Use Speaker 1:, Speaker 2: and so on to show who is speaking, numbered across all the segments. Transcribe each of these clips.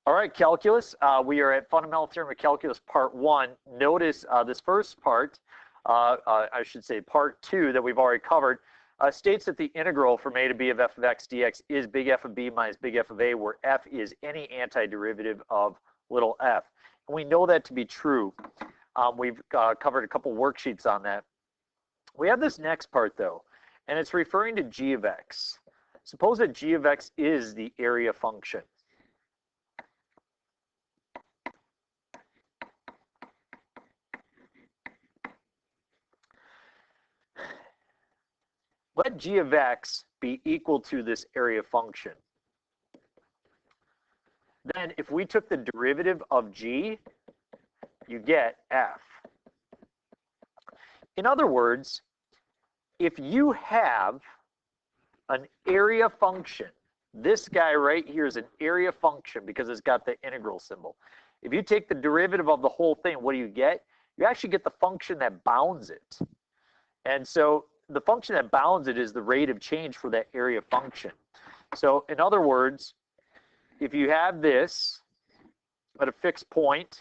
Speaker 1: All right, calculus. We are at Fundamental Theorem of Calculus Part 1. Notice this first part, I should say Part 2 that we've already covered, states that the integral from a to b of f of x dx is big F of b minus big F of a, where f is any antiderivative of little f. And we know that to be true. We've covered a couple worksheets on that. We have this next part, though, and it's referring to g of x. Suppose that g of x is the area function. Let g of x be equal to this area function. Then if we took the derivative of g, you get f. In other words, if you have an area function, this guy right here is an area function because it's got the integral symbol. If you take the derivative of the whole thing, what do you get? You actually get the function that bounds it. And so the function that bounds it is the rate of change for that area function. So in other words, if you have this at a fixed point,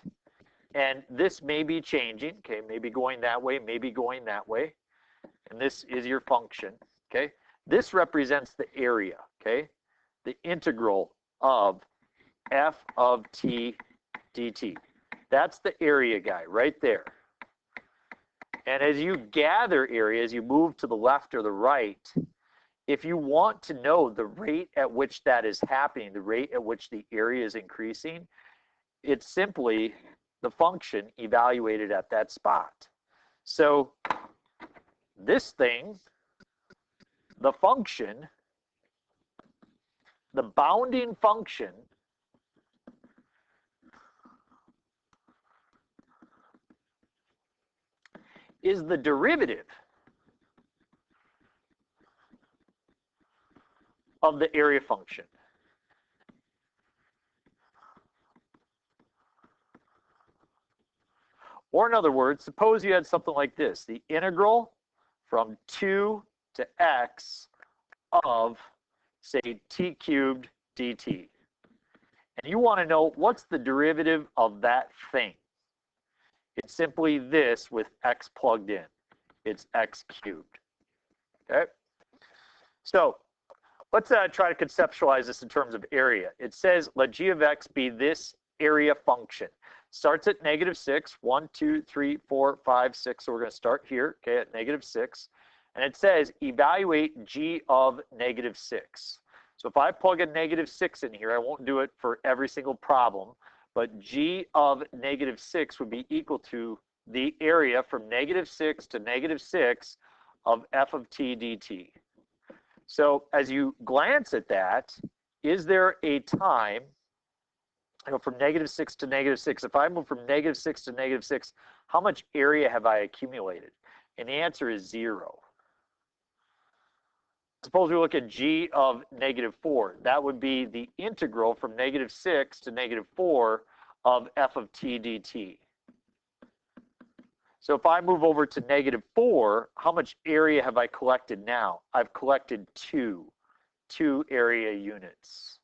Speaker 1: and this may be changing, okay, maybe going that way, maybe going that way, and this is your function, okay? This represents the area, okay? The integral of f of t dt. That's the area guy right there. And as you gather area, as you move to the left or the right, if you want to know the rate at which that is happening, the rate at which the area is increasing, it's simply the function evaluated at that spot. So this thing, the function, the bounding function, is the derivative of the area function. Or in other words, suppose you had something like this, the integral from 2 to x of, say, t cubed dt. And you want to know what's the derivative of that thing. It's simply this with x plugged in. It's x cubed. Okay? So let's try to conceptualize this in terms of area. It says let g of x be this area function. Starts at -6, 1, 2, 3, 4, 5, 6. So we're going to start here, okay, at -6. And it says evaluate g of -6. So if I plug a -6 in here, I won't do it for every single problem, but g of -6 would be equal to the area from -6 to -6 of f of t dt. So as you glance at that, is there a time, I go from -6 to -6, if I move from -6 to -6, how much area have I accumulated? And the answer is 0. Suppose we look at g of -4. That would be the integral from -6 to -4 of f of t dt. So if I move over to -4, how much area have I collected now? I've collected 2 area units.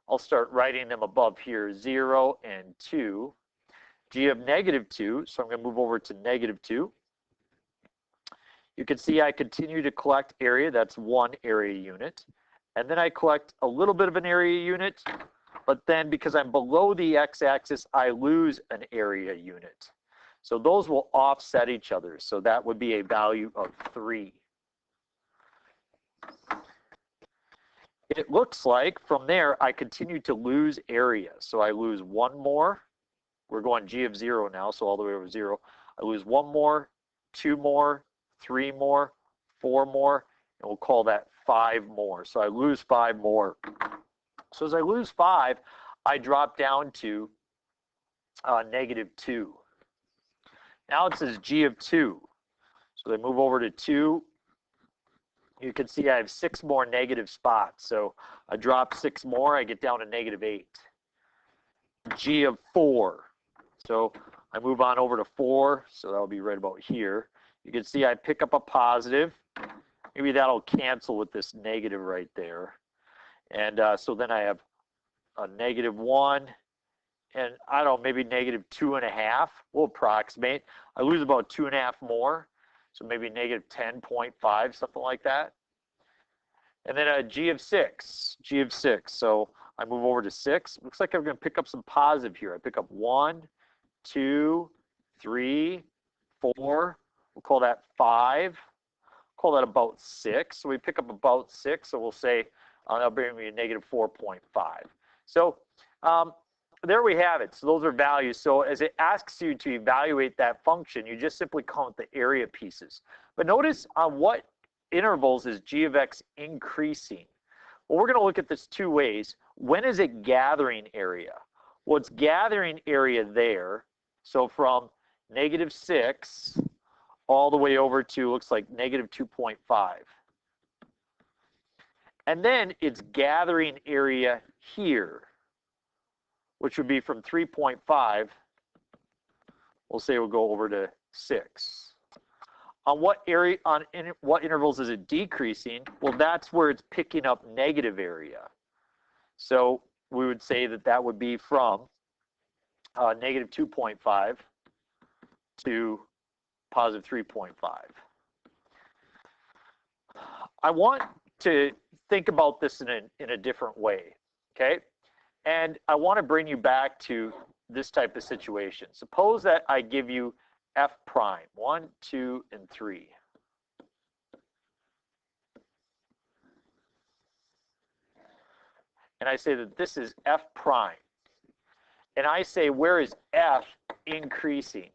Speaker 1: I'll start writing them above here, 0 and 2. G of -2, so I'm going to move over to -2. You can see I continue to collect area, that's 1 area unit. And then I collect a little bit of an area unit, but then because I'm below the x-axis, I lose an area unit. So those will offset each other, so that would be a value of 3. It looks like from there I continue to lose area. So I lose 1 more. We're going g of 0 now, so all the way over 0. I lose 1 more, 2 more, 3 more, 4 more, and we'll call that 5 more. So I lose 5 more. So as I lose 5, I drop down to -2. Now it says g of 2. So they move over to 2. You can see I have 6 more negative spots. So I drop 6 more, I get down to -8. G of 4. So I move on over to 4, so that'll be right about here. You can see I pick up a positive. Maybe that'll cancel with this negative right there. And so then I have a -1, and I don't know, maybe -2.5. We'll approximate. I lose about 2.5 more, so maybe -10.5, something like that. And then a g of 6, So I move over to 6. Looks like I'm going to pick up some positive here. I pick up 1, 2, 3, 4. We'll call that 5. Call that about 6. So we pick up about 6. So we'll say that'll bring me a -4.5. So there we have it. So those are values. So as it asks you to evaluate that function, you just simply count the area pieces. But notice on what intervals is g of x increasing? Well, we're going to look at this two ways. When is it gathering area? Well, it's gathering area there. So from -6 all the way over to, looks like -2.5. And then it's gathering area here, which would be from 3.5, we'll say we'll go over to 6. On what area, what intervals is it decreasing? Well, that's where it's picking up negative area. So we would say that that would be from -2.5 to +3.5. I want to think about this in a different way, okay? And I want to bring you back to this type of situation. Suppose that I give you f prime, 1, 2, and 3. And I say that this is f prime. And I say, where is f increasing?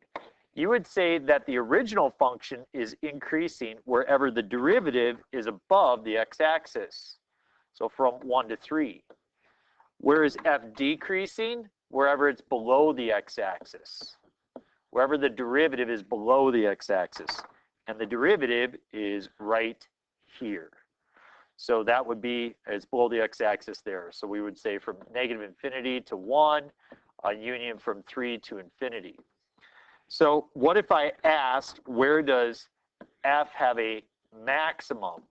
Speaker 1: You would say that the original function is increasing wherever the derivative is above the x-axis. So from 1 to 3. Where is f decreasing? Wherever it's below the x-axis. Wherever the derivative is below the x-axis. And the derivative is right here. So that would be, it's below the x-axis there. So we would say from -infinity to 1, a union from 3 to infinity. So what if I asked, where does f have a maximum?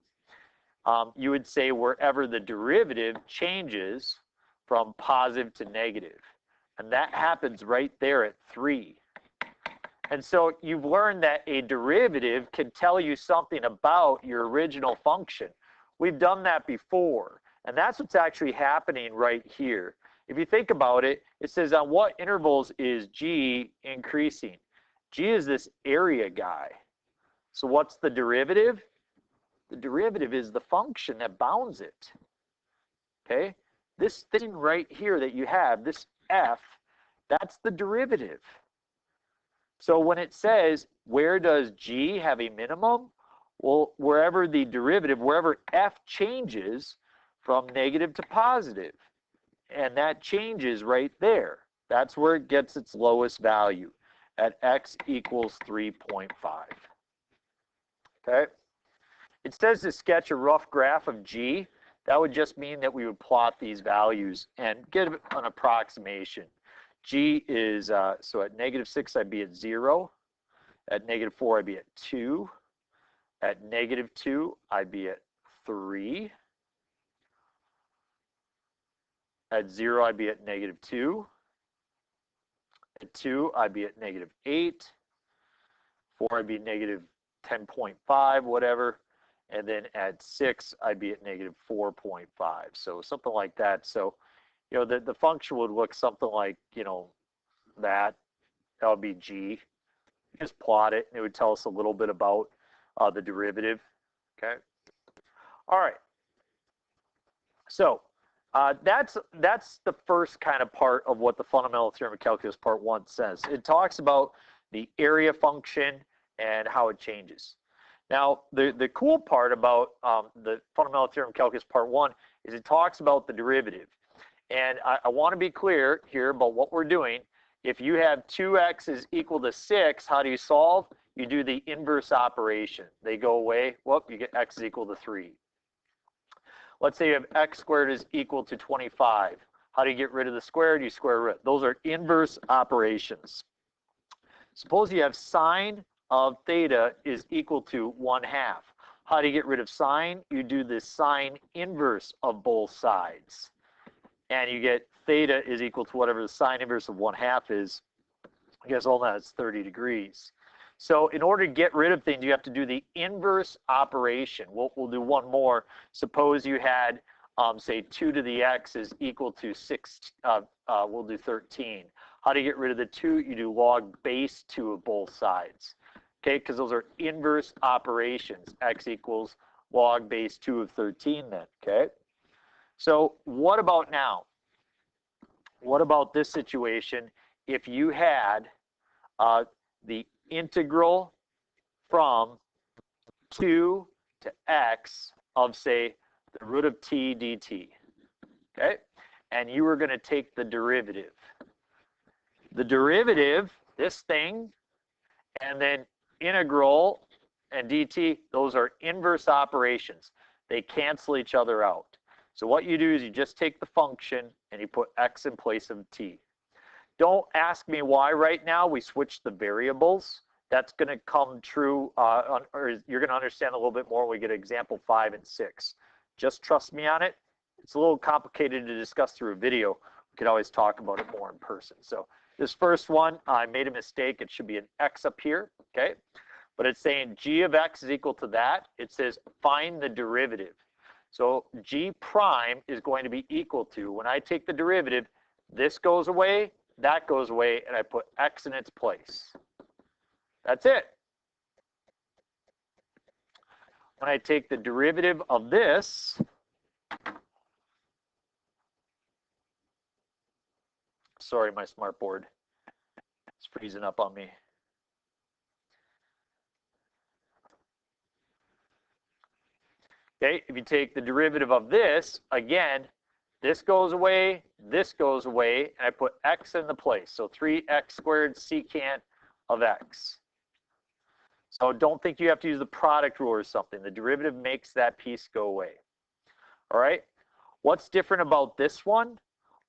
Speaker 1: You would say wherever the derivative changes from positive to negative. And that happens right there at 3. And so you've learned that a derivative can tell you something about your original function. We've done that before. And that's what's actually happening right here. If you think about it, it says on what intervals is g increasing? G is this area guy. So what's the derivative? The derivative is the function that bounds it. Okay? This thing right here that you have, this f, that's the derivative. So when it says, where does g have a minimum? Well, wherever the derivative, wherever f changes from negative to positive. And that changes right there. That's where it gets its lowest value, at x equals 3.5. Okay? It says to sketch a rough graph of g. That would just mean that we would plot these values and get an approximation. G is, so at -6, I'd be at 0. At -4, I'd be at 2. At -2, I'd be at 3. At 0, I'd be at -2. At 2, I'd be at -8. 4, I'd be -10.5, whatever. And then at 6, I'd be at -4.5. So something like that. So, you know, the function would look something like, you know, that. That would be g. Just plot it, and it would tell us a little bit about the derivative. Okay. All right. So that's the first kind of part of what the fundamental theorem of calculus part 1 says. It talks about the area function and how it changes. Now, the cool part about the fundamental theorem of calculus part 1 is it talks about the derivative. And I want to be clear here about what we're doing. If you have 2x is equal to 6, how do you solve? You do the inverse operation. They go away. Whoop, you get x is equal to 3. Let's say you have x squared is equal to 25. How do you get rid of the squared? You square root. Those are inverse operations. Suppose you have sine of theta is equal to 1/2. How do you get rid of sine? You do the sine inverse of both sides. and you get theta is equal to whatever the sine inverse of 1/2 is. You guys all know it's 30 degrees. So in order to get rid of things, you have to do the inverse operation. We'll do one more. Suppose you had, say, 2 to the x is equal to 6, we'll do 13. How do you get rid of the 2? You do log base 2 of both sides. Okay, because those are inverse operations. X equals log base 2 of 13 then, okay? So what about now? What about this situation if you had the integral from 2 to x of, say, the root of t dt, okay? And you were going to take the derivative. The derivative, this thing, and then integral and dt, those are inverse operations. They cancel each other out. So what you do is you just take the function and you put x in place of t. Don't ask me why right now we switched the variables. That's going to come true, or you're going to understand a little bit more when we get example 5 and 6. Just trust me on it. It's a little complicated to discuss through a video. We could always talk about it more in person. So this first one, I made a mistake. It should be an x up here, okay? But it's saying g of x is equal to that. It says find the derivative. So g prime is going to be equal to, when I take the derivative, this goes away, that goes away, and I put x in its place. That's it. When I take the derivative of this, sorry, my smart board is freezing up on me. Okay, if you take the derivative of this, again, this goes away, and I put x in the place. So 3x squared secant of x. So don't think you have to use the product rule or something. The derivative makes that piece go away. All right? What's different about this one?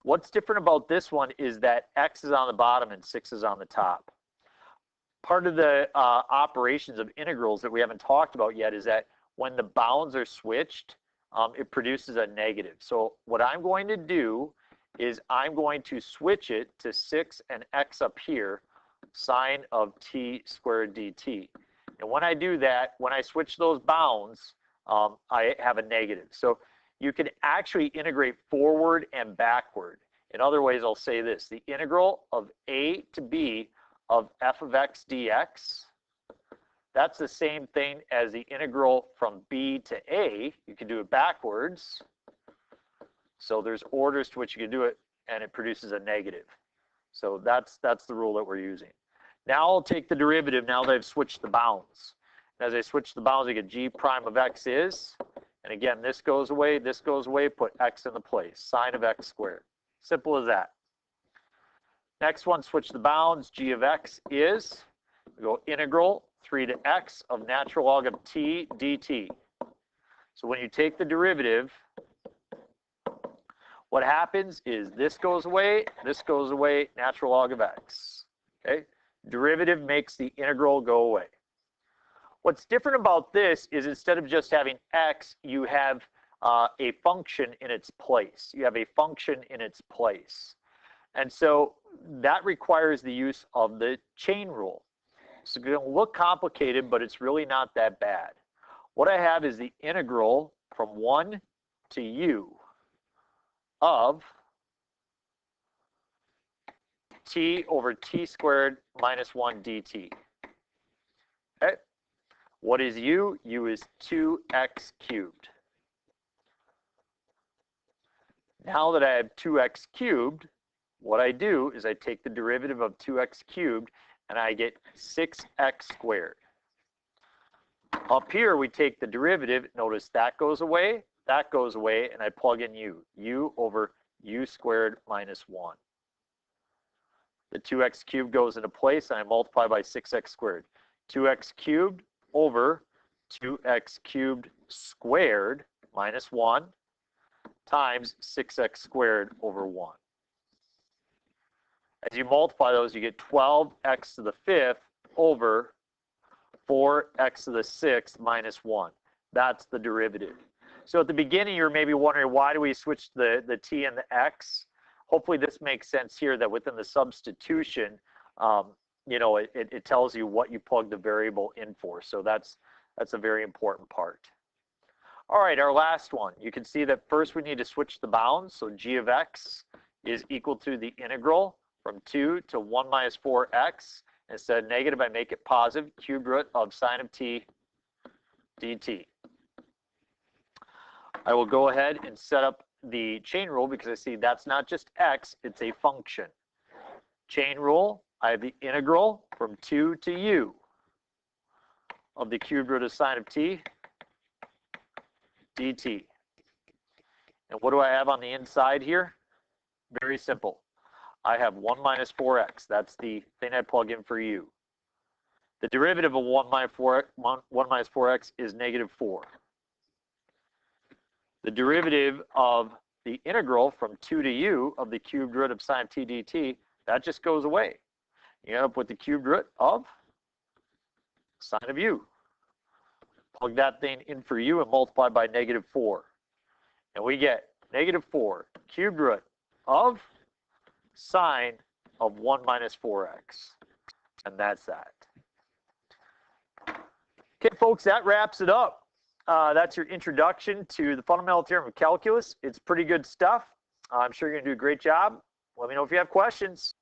Speaker 1: What's different about this one is that x is on the bottom and 6 is on the top. Part of the operations of integrals that we haven't talked about yet is that when the bounds are switched, it produces a negative. So what I'm going to do is I'm going to switch it to 6 and x up here, sine of t squared dt. And when I do that, when I switch those bounds, I have a negative. So you can actually integrate forward and backward. In other ways, I'll say this. The integral of a to b of f of x dx, that's the same thing as the integral from b to a. You can do it backwards. So there's orders to which you can do it, and it produces a negative. So that's the rule that we're using. Now I'll take the derivative now that I've switched the bounds. And as I switch the bounds, I get g prime of x is, and again, this goes away, put x in the place, sine of x squared. Simple as that. Next one, switch the bounds, g of x is, we go integral 3 to x of natural log of t dt. So when you take the derivative, what happens is this goes away, natural log of x. Okay? Derivative makes the integral go away. What's different about this is instead of just having x, you have a function in its place. You have a function in its place. And so that requires the use of the chain rule. So it's going to look complicated, but it's really not that bad. What I have is the integral from 1 to u of t over t squared minus 1 dt. Okay? What is u? U is 2x cubed. Now that I have 2x cubed, what I do is I take the derivative of 2x cubed and I get 6x squared. Up here we take the derivative, notice that goes away, and I plug in u over u squared minus 1. The 2x cubed goes into place and I multiply by 6x squared. 2x cubed over 2x cubed squared minus 1 times 6x squared over 1. As you multiply those, you get 12x to the 5th over 4x to the 6th minus 1. That's the derivative. So at the beginning, you're maybe wondering, why do we switch the t and the x? Hopefully this makes sense here, that within the substitution, you know, it tells you what you plug the variable in for. So that's a very important part. All right, our last one. You can see that first we need to switch the bounds. So g of x is equal to the integral from 2 to 1 minus 4x. Instead of negative, I make it positive, cubed root of sine of t dt. I will go ahead and set up the chain rule because I see that's not just x, it's a function. Chain rule, I have the integral from 2 to u of the cubed root of sine of t dt. And what do I have on the inside here? Very simple. I have 1 minus 4x. That's the thing I plug in for u. The derivative of 1 minus 4x is negative 4. The derivative of the integral from 2 to u of the cubed root of sine of t dt, that just goes away. You end up with the cubed root of sine of u. Plug that thing in for u and multiply by negative 4. And we get negative 4 cubed root of sine of 1 minus 4x. And that's that. Okay, folks, that wraps it up. That's your introduction to the fundamental theorem of calculus. It's pretty good stuff. I'm sure you're going to do a great job. Let me know if you have questions.